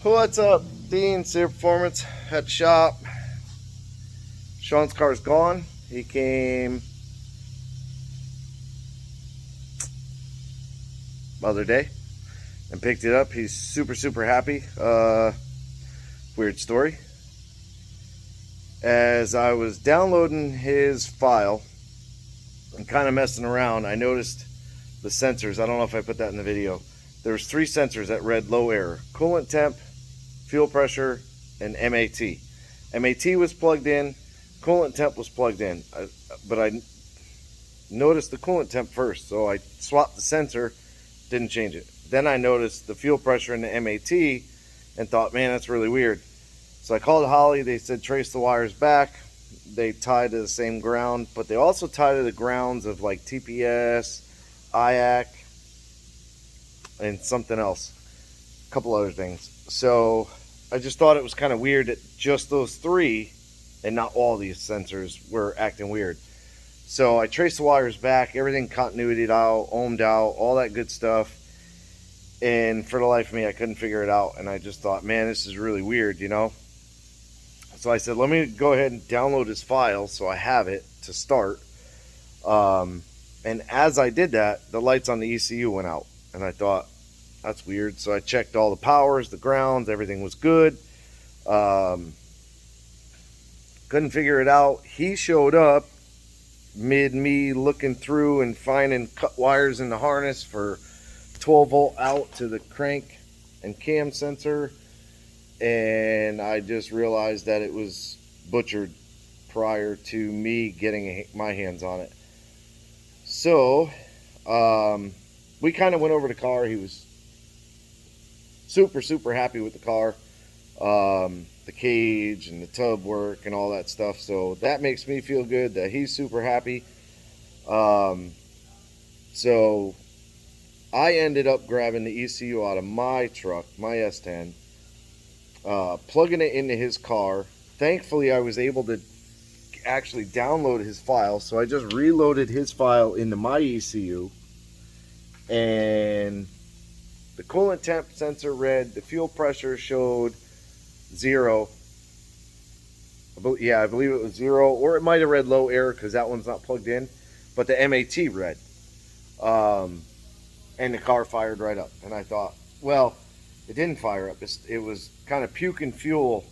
What's up? Dean, Super Performance at the shop. Sean's car's gone. He came other day and picked it up. He's super happy. Weird story. As I was downloading his file and kind of messing around, I noticed the sensors. I don't know if I put that in the video. There's 3 sensors that read low error: coolant temp, fuel pressure, and MAT. MAT was plugged in, coolant temp was plugged in, but I noticed the coolant temp first, so I swapped the sensor, didn't change it. Then I noticed the fuel pressure and the MAT and thought, man, that's really weird. So I called Holly. They said trace the wires back. They tied to the same ground, but they also tied to the grounds of like TPS, IAC, and something else, a couple other things. So I just thought it was kind of weird that just those 3 and not all these sensors were acting weird. So I traced the wires back, everything continuityed out, ohmed out, all that good stuff. And for the life of me, I couldn't figure it out. And I just thought, man, this is really weird, you know? So I said, let me go ahead and download his file so I have it to start. And as I did that, the lights on the ECU went out. And I thought, that's weird. So I checked all the powers, the grounds, everything was good. Couldn't figure it out. He showed up mid me looking through and finding cut wires in the harness for 12 volt out to the crank and cam sensor. And I just realized that it was butchered prior to me getting my hands on it. So we kind of went over the car. He was super happy with the car, the cage and the tub work and all that stuff. So that makes me feel good that he's super happy. So I ended up grabbing the ECU out of my truck, my S10, plugging it into his car. Thankfully, I was able to actually download his file, so I just reloaded his file into my ECU, and the coolant temp sensor read, the fuel pressure showed 0. Yeah, I believe it was 0, or it might have read low error because that one's not plugged in, but the MAT read. And the car fired right up. And I thought, well, it didn't fire up. It was kind of puking fuel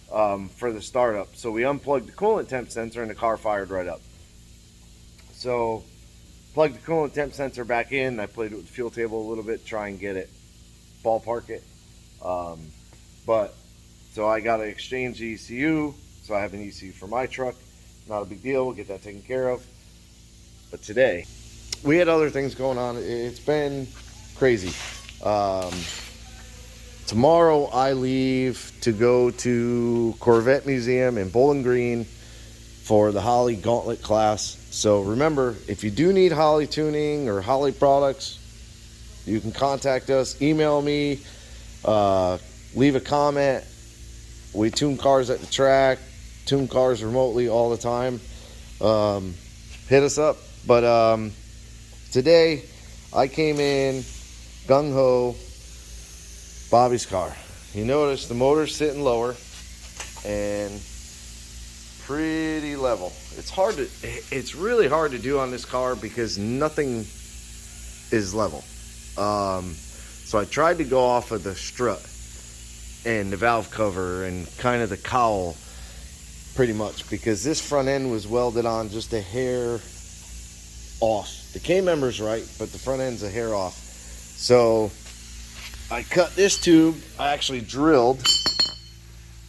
for the startup. So we unplugged the coolant temp sensor and the car fired right up. So plugged the coolant temp sensor back in. I played it with the fuel table a little bit, try and get it, ballpark it. But so I got to exchange the ECU. So I have an ECU for my truck. Not a big deal. We'll get that taken care of. But today, we had other things going on. It's been crazy. Tomorrow I leave to go to Corvette Museum in Bowling Green for the Holley Gauntlet class. So remember, if you do need Holley tuning or Holley products, you can contact us, email me, leave a comment. We tune cars at the track, tune cars remotely all the time. Hit us up. But today I came in gung-ho Bobby's car. You notice the motor's sitting lower and pretty level. It's really hard to do on this car because nothing is level. So I tried to go off of the strut and the valve cover and kind of the cowl pretty much, because this front end was welded on just a hair off. The K-member's right, but the front end's a hair off. So I cut this tube. I actually drilled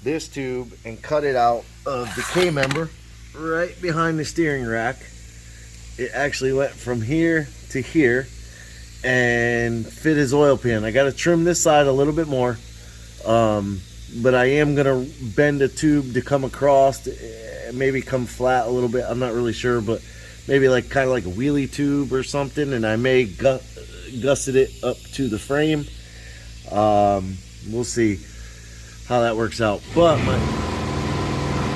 this tube and cut it out of the K-member right behind the steering rack. It actually went from here to here and fit his oil pan. I got to trim this side a little bit more, but I am going to bend the tube to come across, maybe come flat a little bit. I'm not really sure, but maybe like kind of like a wheelie tube or something, and I may gusset it up to the frame. We'll see how that works out. But my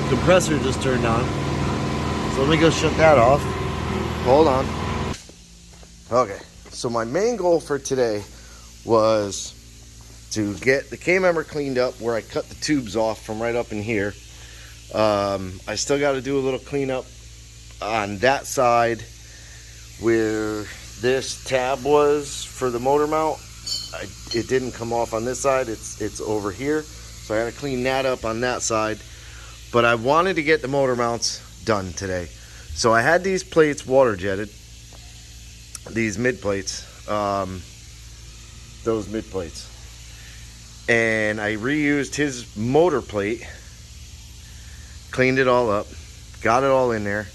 compressor just turned on, so let me go shut that off. Hold on. Okay, so my main goal for today was to get the K-member cleaned up where I cut the tubes off from right up in here. I still got to do a little cleanup on that side where this tab was for the motor mount. It didn't come off on this side. It's over here, so I got to clean that up on that side. But I wanted to get the motor mounts done today, so I had these plates water jetted, these mid plates, those mid plates, and I reused his motor plate, cleaned it all up, got it all in there,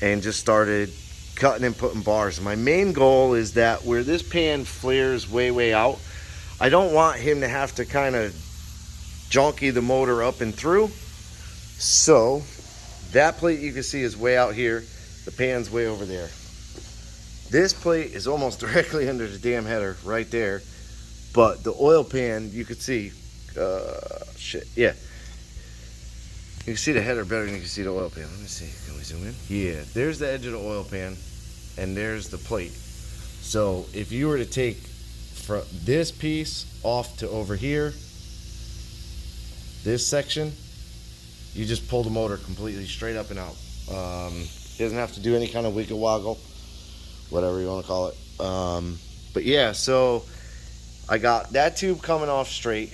and just started cutting and putting bars. My main goal is that where this pan flares way out, I don't want him to have to kind of junky the motor up and through. So that plate you can see is way out here, the pan's way over there. This plate is almost directly under the damn header right there, but the oil pan you could see, yeah, you can see the header better than you can see the oil pan. Let me see, can we zoom in? Yeah, there's the edge of the oil pan, and there's the plate. So if you were to take from this piece off to over here, this section, you just pull the motor completely straight up and out. It doesn't have to do any kind of wiggle woggle, whatever you want to call it. But yeah, so I got that tube coming off straight.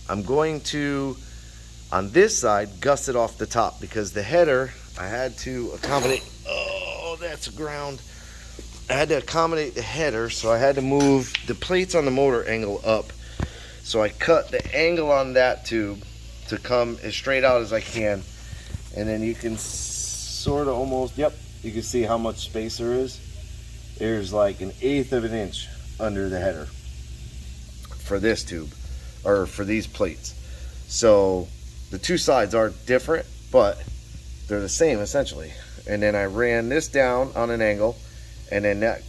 I'm going to, on this side, gusset off the top because the header, I had to accommodate, oh, that's ground. I had to accommodate the header, so I had to move the plates on the motor angle up. So I cut the angle on that tube to come as straight out as I can. And then you can sort of almost, yep, you can see how much space there is. There's like 1/8 of an inch under the header for this tube, or for these plates. So the two sides are different, but they're the same essentially. And then I ran this down on an angle, and then that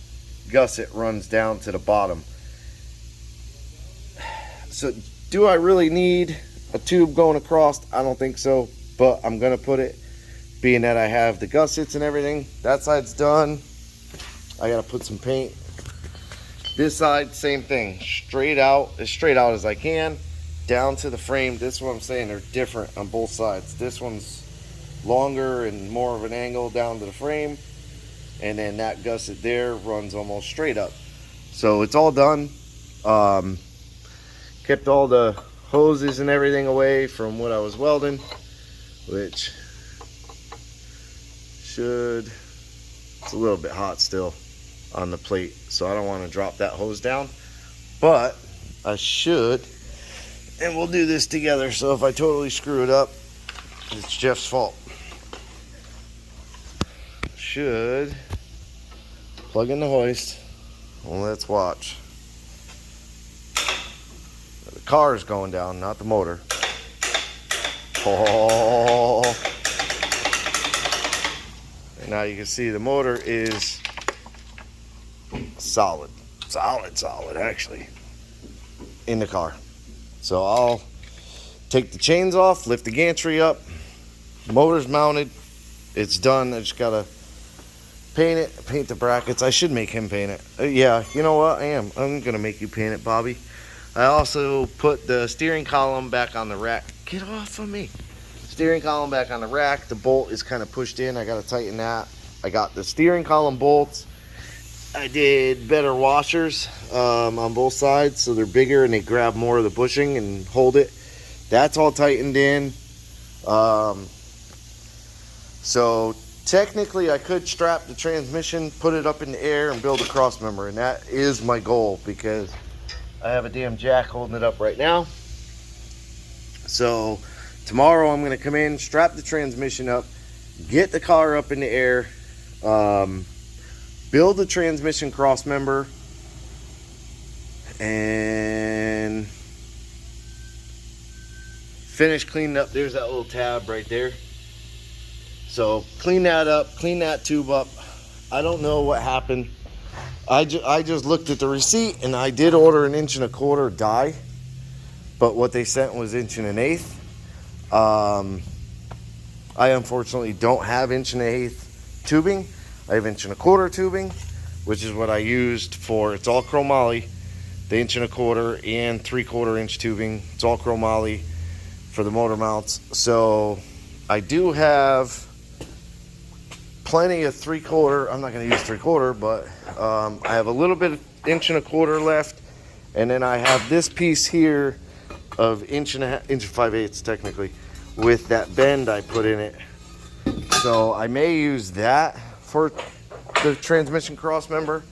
gusset runs down to the bottom. So do I really need a tube going across? I don't think so, but I'm gonna put it, being that I have the gussets and everything. That side's done. I gotta put some paint. This side, same thing, straight out, as straight out as I can, down to the frame. This is what I'm saying, they're different on both sides. This one's longer and more of an angle down to the frame, and then that gusset there runs almost straight up. So it's all done. Kept all the hoses and everything away from what I was welding, which should, it's a little bit hot still on the plate, so I don't want to drop that hose down, but I should, and we'll do this together. So if I totally screw it up, it's Jeff's fault. Should plug in the hoist. Well, let's watch. The car is going down, not the motor. Oh. And now you can see the motor is solid actually in the car. So I'll take the chains off, lift the gantry up, motor's mounted, it's done. I just gotta paint it, paint the brackets. I should make him paint it. Yeah, you know what, I'm gonna make you paint it, Bobby. I also put the steering column back on the rack. Get off of me. Steering column back on the rack. The bolt is kind of pushed in. I gotta tighten that. I got the steering column bolts. I did better washers on both sides, so they're bigger and they grab more of the bushing and hold it. That's all tightened in. So technically I could strap the transmission, put it up in the air, and build a cross member, and that is my goal because I have a damn jack holding it up right now. So tomorrow I'm going to come in, strap the transmission up, get the car up in the air, build the transmission cross member, and finish cleaning up. There's that little tab right there. So clean that up, clean that tube up. I don't know what happened. I just looked at the receipt, and I did order 1 1/4 inch die, but what they sent was 1 1/8 inch. I unfortunately don't have 1 1/8 inch tubing. I have 1 1/4 inch tubing, which is what I used for, it's all chromoly, the 1.25 and 3/4 inch tubing. It's all chromoly for the motor mounts. So I do have plenty of 3/4. I'm not going to use 3/4, but I have a little bit of 1.25 left, and then I have this piece here of 1.5 5/8 technically, with that bend I put in it. So I may use that for the transmission cross member.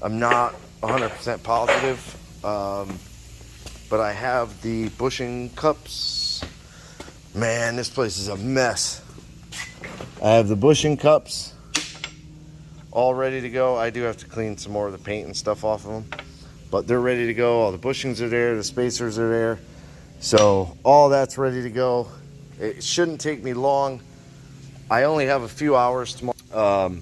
I'm not 100% positive, but I have the bushing cups. Man, this place is a mess. I have the bushing cups all ready to go. I do have to clean some more of the paint and stuff off of them, but they're ready to go. All the bushings are there, the spacers are there, so all that's ready to go. It shouldn't take me long. I only have a few hours tomorrow,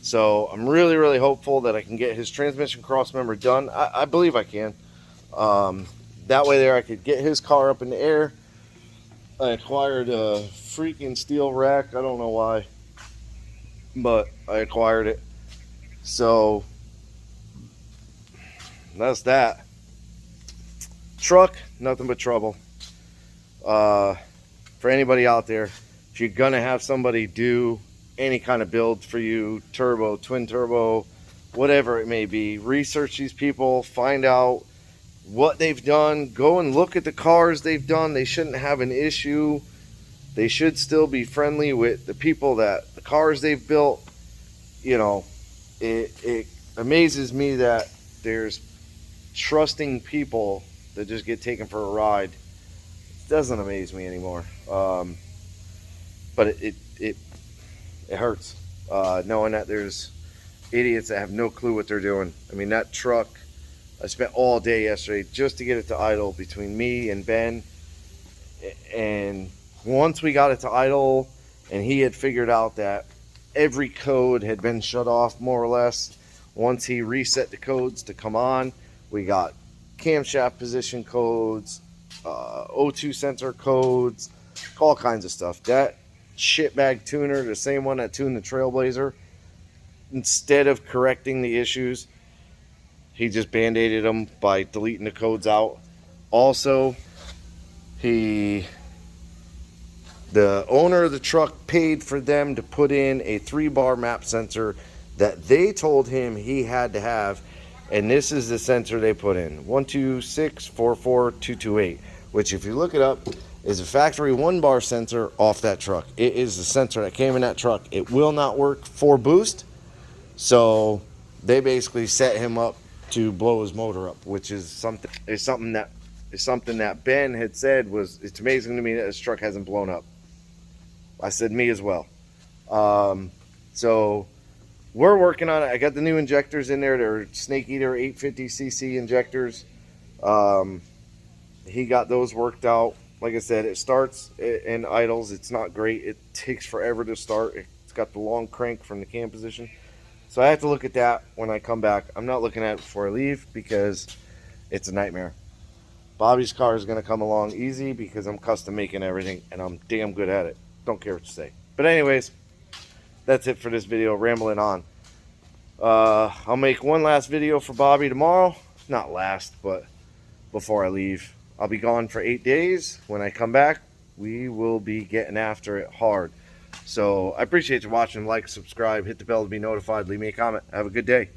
so I'm really hopeful that I can get his transmission cross member done. I believe I can. That way there I could get his car up in the air. I acquired a freaking steel rack. I don't know why, but I acquired it. So that's that. Truck, nothing but trouble. For anybody out there, if you're gonna have somebody do any kind of build for you, turbo, twin turbo, whatever it may be, research these people, find out what they've done, go and look at the cars they've done. They shouldn't have an issue. They should still be friendly with the people that the cars they've built. You know, it amazes me that there's trusting people that just get taken for a ride. It doesn't amaze me anymore. But it hurts knowing that there's idiots that have no clue what they're doing. I mean, that truck, I spent all day yesterday just to get it to idle between me and Ben. And once we got it to idle and he had figured out that every code had been shut off more or less, once he reset the codes to come on, we got camshaft position codes, O2 sensor codes, all kinds of stuff. That shitbag tuner, the same one that tuned the Trailblazer, instead of correcting the issues, he just band-aided them by deleting the codes out. Also, the owner of the truck paid for them to put in a 3-bar map sensor that they told him he had to have, and this is the sensor they put in, 12644228, which if you look it up is a factory 1-bar sensor off that truck. It is the sensor that came in that truck. It will not work for boost, so they basically set him up to blow his motor up, which is something that Ben had said was, it's amazing to me that this truck hasn't blown up. I said me as well. So we're working on it. I got the new injectors in there. They're Snake Eater 850cc injectors. He got those worked out. Like I said, it starts and idles. It's not great. It takes forever to start. It's got the long crank from the cam position. So I have to look at that when I come back. I'm not looking at it before I leave because it's a nightmare. Bobby's car is going to come along easy because I'm custom making everything and I'm damn good at it. Don't care what you say. But anyways, that's it for this video. Rambling on. I'll make one last video for Bobby tomorrow. Not last, but before I leave. I'll be gone for 8 days. When I come back, we will be getting after it hard. So I appreciate you watching. Like, subscribe, hit the bell to be notified, leave me a comment. Have a good day.